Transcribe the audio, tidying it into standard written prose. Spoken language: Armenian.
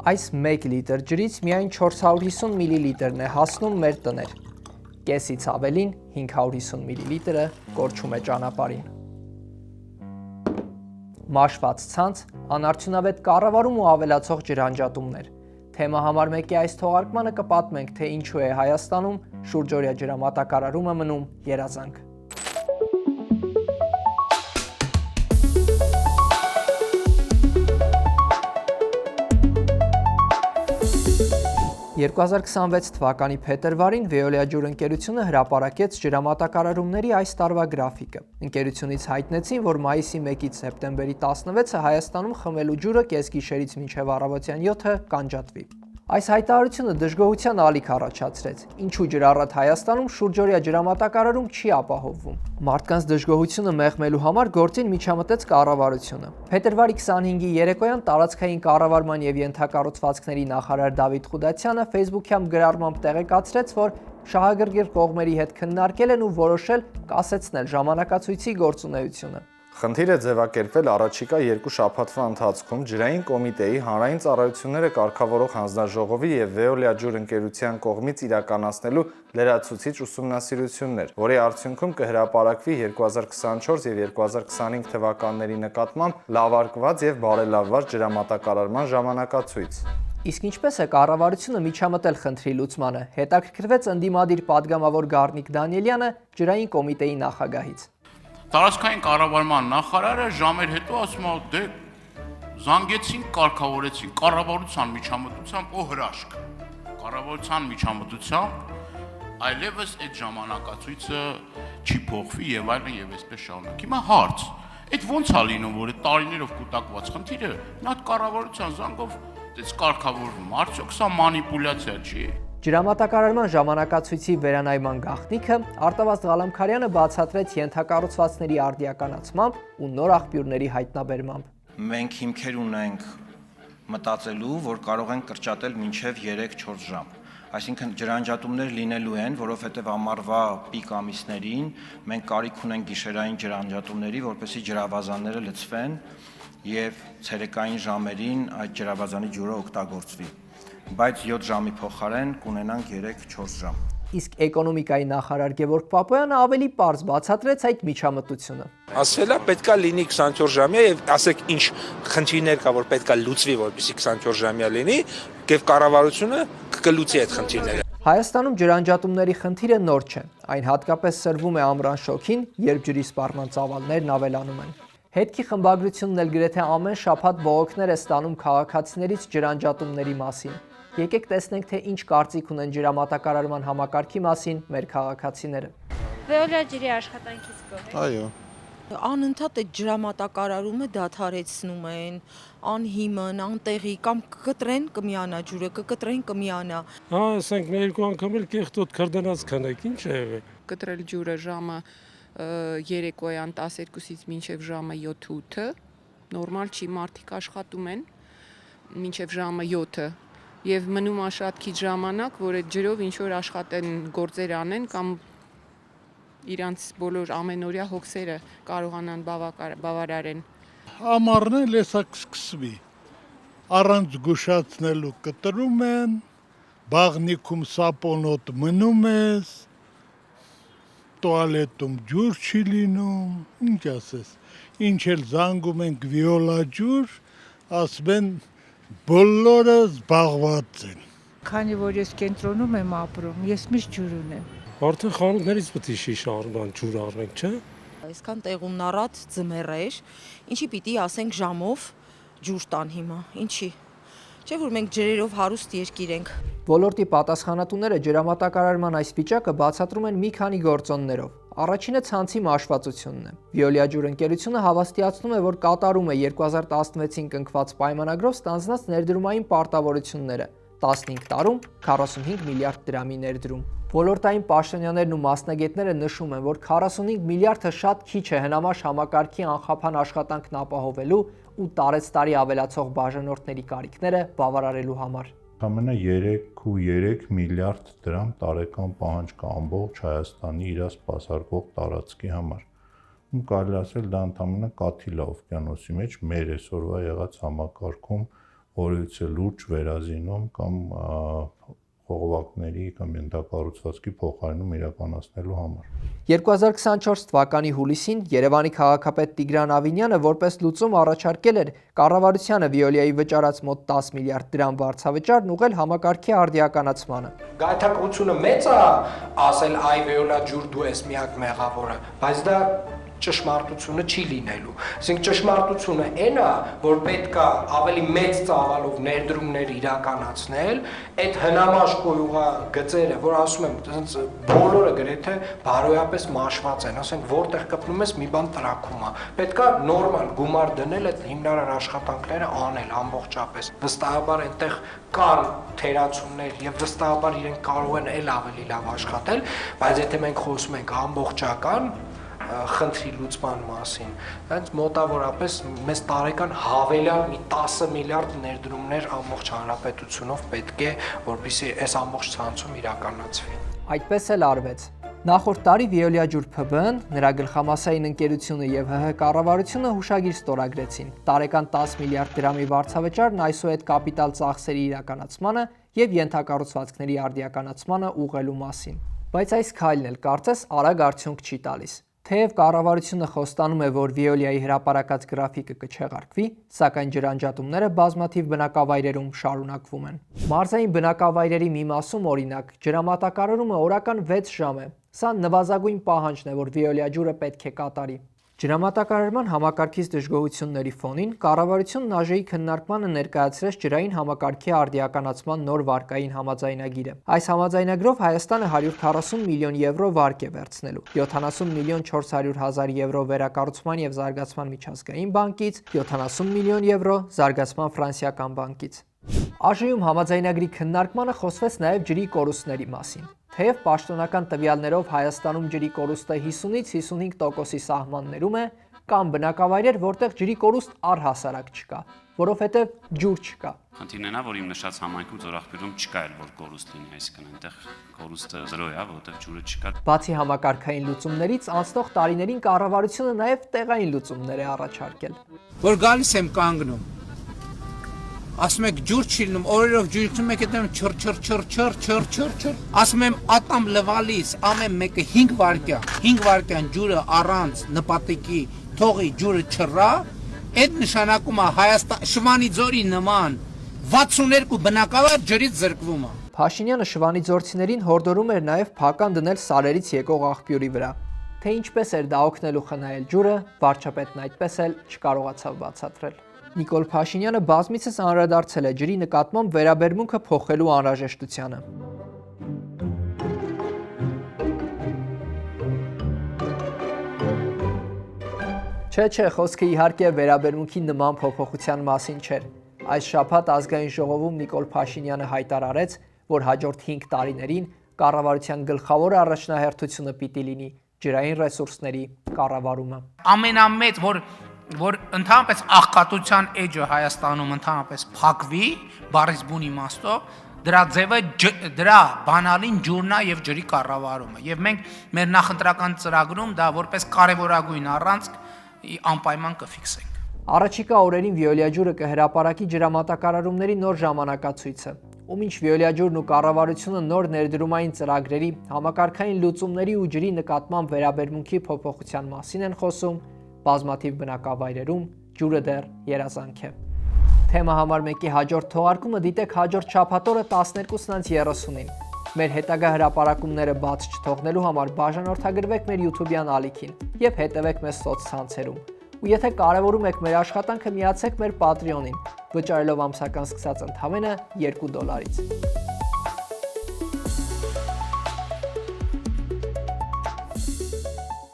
Այս 1 լիտր ջրից միայն 450 մլ է հասնում մեր տներ։ Կեսից ավելին 550 մլ կորչում է ճանապարհին։ Մաշված ցանց, անարդյունավետ կառավարում ու ավելացող ջրանջատումներ։ Թեմա համար 1-ի այս թողարկմանը կպատմենք, թե ինչու է Հայաստանում շուրջօրյա ջրամատակարարումը մնում երազանք։ 2026 թվականի փետրվարին Veolia ջուր ընկերությունը հրապարակեց ջրամատակարարումների այս տարվա գրաֆիկը։ Ընկերությունից հայտնեցին, որ մայիսի 1-ից սեպտեմբերի 16-ը Հայաստանում խմելու ջուրը կեսգիշերից մինչև առավոտյան 7-ը կանջատվի։ Այս հայտարարությունը դժգոհության ալիք առաջացրեց։ Ինչու ջրառատ Հայաստանում շուրջօրյա ջրամատակարարում չի ապահովվում։ Մարդկանց դժգոհությունը մեղմելու համար գործին միջամտեց կառավարությունը։ Փետրվարի 25-ի երեկոյան տարածքային կառավարման եւ ենթակառուցվածքների նախարար Դավիթ Խուդացյանը Facebook-յան գրառմամբ տեղեկացրեց, որ շահագրգիռ կողմերի հետ քննարկել են ու որոշել կասեցնել ժամանակացույցի գործունեությունը։ Խնդիրը ձևակերպվել առաջիկա 2 շաբաթվա ընթացքում ջրային կոմիտեի հանրային ծառայությունները կարգավորող հանձնաժողովի եւ Veolia ջուր ընկերության կողմից իրականացնելու լրացուցիչ ուսումնասիրություններ, որի արդյունքում կհրապարակվի 2024 եւ 2025 թվականների նկատմամբ լավարկված եւ բարելավված ջրամատակարարման ժամանակացույց։ Իսկ ինչպես է կառավարությունը միջամտել խնդրի լուծմանը, հետաքրքրվեց ընդդիմադիր падգամավոր Գառնիկ Դանիելյանը ջրային կոմիտեի նախագահից։ Տարածքային կառավարման նախարարը ժամեր հետո ասում է, դե զանգեցին, կարգավորեցին կառավարության միջամտությամբ ու հրաշք։ Կառավարության միջամտությամբ այլևս այդ ժամանակացույցը չի փոխվի եւ այլն եւ այսպես շարունակ։ Հիմա հարց. այդ ո՞նց է լինում, որ այդ տարիներով կուտակված խնդիրը նա կառավարության զանգով դες կարգավորվում։ Արդյոք սա մանիպուլյացիա չի։ Ջրամատակարարման ժամանակացույցի վերանայման գաղտնիքը Արտավազդ Ղալամքարյանը բացատրեց ենթակառուցվածքների արդիականացմամբ ու նոր աղբյուրների հայտնաբերմամբ։ Մենք հիմքեր ունենք մտածելու, որ կարող են կրճատել մինչև 3-4 ժամ։ Այսինքն ջրանջատումներ լինելու են, որովհետև ամառվա պիկ ամիսներին մենք կարիք ունենք գիշերային ջրանջատումների, որպեսզի ջրավազանները լցվեն եւ ցերեկային ժամերին այդ ջրավազանի ջուրը օգտագործվի։ Բայց 7 ժամի փոխարեն կունենանք 3-4 ժամ։ Իսկ էկոնոմիկայի նախարար Գևորգ Պապոյանը ավելի պարզ բացատրեց այդ միջամտությունը։ Ասել է պետքա լինի 24 ժամյա եւ ասեք ինչ խնդիրներ կա, որ պետքա լուծվի, որպեսզի 24 ժամյա լինի, եւ կառավարությունը կլուծի այդ խնդիրները։ Հայաստանում ջրանջատումների խնդիրը նոր չէ։ Այն հատկապես սրվում է ամռան շոգին, երբ ջրի սպառման ծավալներն ավելանում են։ Հետքի խմբագրությունն էլ գրեթե ամեն շաբաթ բողոքներ է ստանում քաղաքացիներից ջրանջատումների մասին։ Եկեք տեսնենք, թե ինչ կարծիք ունեն ջրամատակարարման համակարգի մասին մեր քաղաքացիները։ Veolia ջրի աշխատանքից գոհ եք։ Այո։ Անընդհատ այդ ջրամատակարարումը դադարեցնում են, անհիմն, անտեղի, կամ կկտրեն կմիանա ջուրը, կկտրեն կմիանա։ Ասենք մի երկու անգամ էլ կեղտոտ քրդանած քնեք, ինչ է եղել։ Կտրել ջուրը ժամը երեկոյան 12-ից մինչև ժամը 7-8-ը, նորմալ չի, մարդիկ աշխատում են մինչև ժամը 7-ը եւ մնում է շատ քիչ ժամանակ, որ այդ ջրով ինչ որ աշխատեն, գործեր անեն կամ իրանց բոլոր ամենօրյա հոգսերը կարողանան բավարարեն։ Ամառն էլ էսա կսկսվի։ Առանց գուշացնելու կտրում են, բաղնիքում սապոնոտ մնում ես, տուալետում ջուր չի լինում, ինչ ասես, ինչ էլ զանգում ենք Veolia ջուր, ասում են բոլորը զբաղված են։ Քանի որ ես կենտրոնում եմ ապրում, ես միշտ ջուր ունեմ։ Արդեն խանութներից պետք է շիշ առնան, ջուր առնենք, չէ՞։ Այսքան տեղումն առած ձմեռեր, ինչի պիտի ասենք ժամով ջուր տան հիմա, ինչի։ Չէ՞ որ մենք ջրերով հարուստ երկիր ենք։ Ոլորտի պատասխանատուները ջրամատակարարման այս վիճակը բացատրում են մի քանի գործոններով։ Առաջինը ցանցի մաշվածությունն է։ Veolia ջուր ընկերությունը հավաստիացնում է, որ կատարում է 2016-ին կնքված պայմանագրով ստանձնած ներդրումային պարտավորությունները, 15 տարում 45 միլիարդ դրամի ներդրում։ Ոլորտային պաշտոնյաներն ու մասնագետները նշում են, որ 45 միլիարդը շատ քիչ է հնամաշ համակարգի անխափան աշխատանքն ապահովելու ու տարեցտարի ավելացող բաժանորդների կարիքները բավարարելու համար։ Ամենը 3.3 միլիարդ դրամ տարեկան պահանջ կա ամբողջ Հայաստանի իր սպասարկող տարածքի համար։ Ու կարելի ասել դա ընդամենը կաթիլ է օվկիանոսի մեջ մեր այսօրվա եղած համակարգում օրիցը լուրջ վերազինում կամ խողովակների կամ ենթակառուցվածքի փոխարինում իրականացնելու համար։ 2024 թվականի հուլիսին Երևանի քաղաքապետ Տիգրան Ավինյանը որպես լուծում առաջարկել էր կառավարությանը Վիոլիայի վճարած մոտ 10 միլիարդ դրամ վարձավճարն ուղղել համակարգի արդիականացմանը։ Գայթակղությունը մեծ է ասել այ Վիոլա ջուր դու ես միակ մեղավորը, բայց դա ճշմարտությունը չի լինելու։ Այսինքն ճշմարտությունը այն է, որ պետք է ավելի մեծ ծավալով ներդրումներ իրականացնել, այդ հնամաշ կոյուղա գծերը, որ ասում եմ, ասենց բոլորը գրեթե բարոյապես մաշված են, ասենք որտեղ կպնում ես մի բան տրակում է։ Պետք է նորմալ գումար դնել այդ հիմնարար աշխատանքները անել ամբողջապես։ Վստահաբար այնտեղ կան թերացումներ եւ վստահաբար իրենք կարող են էլ ավելի լավ աշխատել, բայց եթե մենք խոսում ենք ամբողջական խնդրի լուծման մասին, հենց մոտավորապես մեզ տարեկան հավելյալ մի 10 միլիարդ ներդրումներ ամբողջ հանրապետությունով պետք է, որպեսզի այս ամբողջ ցանցում իրականացվի։ Այդպես էլ արվեց։ Նախորդ տարի Վիոլիա ջուր ՓԲ-ն, նրա գլխամասային ընկերությունը եւ ՀՀ կառավարությունը հուշագիր ստորագրեցին տարեկան 10 միլիարդ դրամի վարձավճարն այսուհետ կապիտալ ծախսերի իրականացմանը եւ ենթակառուցվածքների արդիականացմանը ուղղելու մասին։ Բայց այս քայլն էլ կարծես արագ արդյունք չի տալիս։ Թեև կառավարությունը խոստանում է, որ Վիոլիայի հրապարակած գրաֆիկը կչեղարկվի, սակայն ջրանջատումները բազմաթիվ բնակավայրերում շարունակվում են։ Մարզային բնակավայրերի մի մասում, օրինակ, ջրամատակարարումը օրական 6 ժամ է։ Սա նվազագույն պահանջն է, որ Վիոլիա ջուրը պետք է կատարի։ Ջրամատակարարման համակարգից դժգոհությունների ֆոնին կառավարությունն ԱԺ-ի քննարկմանը ներկայացրեց ջրային համակարգի արդիականացման նոր վարկային համաձայնագիրը։ Այս համաձայնագրով Հայաստանը 140 միլիոն եվրո վարկ է վերցնելու, 70 միլիոն 400 հազար եվրո վերակառուցման եւ զարգացման միջազգային բանկից, 70 միլիոն եվրո զարգացման ֆրանսիական բանկից։ ԱԺ-ում համաձայնագրի քննարկմանը խոսվեց նաև ջրի կորուստների մասին։ Թեև պաշտոնական տվյալներով Հայաստանում ջրի կորուստը 50-ից 55%-ի սահմաններում է, կան բնակավայրեր, որտեղ ջրի կորուստ առհասարակ չկա, որովհետև ջուր չկա։ Խնդիրն է, որ իմ նշած համայնքում Ձորախբյուրում չկա էլ որ կորուստ լինի, այսինքն այնտեղ կորուստը 0 է, որովհետև ջուրը չկա։ Բացի համակարգային լուծումներից, անցնող տարիներին կառավարությունը նաև տեղային լուծումներ է առաջարկել։ Որ գալիս եմ կանգնում, ասում եք ջուր չի լինում, օրերով ջուր չում եք այդեմ չր, ասում եմ ատամ լվալիս, ամեն մեկը 5 վայրկյան ջուրը առանց նպատակի թողի ջուրը չռա, այդ նշանակում է Հայաստան Շվանիձորի նման 62 բնակավայր ջրից զրկվում է։ Փաշինյանը շվանիձորցիներին հորդորում էր նաև փական դնել սարերից եկող աղբյուրի վրա։ Թե ինչպես էր դա օգնելու խնայել ջուրը, վարչապետն այդպես էլ չկարողացավ բացատրել։ Նիկոլ Փաշինյանը բազմիցս անդրադարձել է ջրի նկատմամբ վերաբերմունքը փոխելու անհրաժեշտությանը։ Չէ, խոսքը իհարկե վերաբերմունքի նման փոփոխության մասին չէր։ Այս շաբաթ ազգային ժողովում Նիկոլ Փաշինյանը հայտարարեց, որ հաջորդ 5 տարիներին կառավարության գլխավոր առաջնահերթությունը պիտի լինի ջրային ռեսուրսների կառավարումը։ Ամենամեծ որ ընդհանրապես աղքատության էջը Հայաստանում ընդհանրապես փակվի, բառից բուն իմաստով, դրա ձևը դրա բանալին ջուրն է եւ ջրի կառավարումը։ Եվ մենք մեր նախընտրական ծրագրում դա որպես կարևորագույն առանցք անպայման կֆիքսենք։ Առաջիկա օրերին Վիոլիա ջուրը կհրապարակի ջրամատակարարումների նոր ժամանակացույցը, ում ինչ Վիոլիա ջուրն ու կառավարությունը նոր ներդրումային ծրագրերի, համակարգային լուծումների ու ջրի նկատմամբ վերաբերմունքի փոփոխության մասին են խոսում, բազմաթիվ բնակավայրերում ջուրը դեռ երազանք է։ Թեմա համար 1-ի հաջորդ թողարկումը դիտեք հաջորդ շաբաթ օրը 12:30-ին։ Մեր հետագա հրապարակումները բաց չթողնելու համար բաժանորդագրվեք մեր YouTube-յան ալիքին եւ հետևեք մեզ սոցցանցերում։ Ու եթե կարևորում եք մեր աշխատանքը, միացեք մեր Patreon-ին, վճարելով ամսական սկսած ընդամենը $2-ից։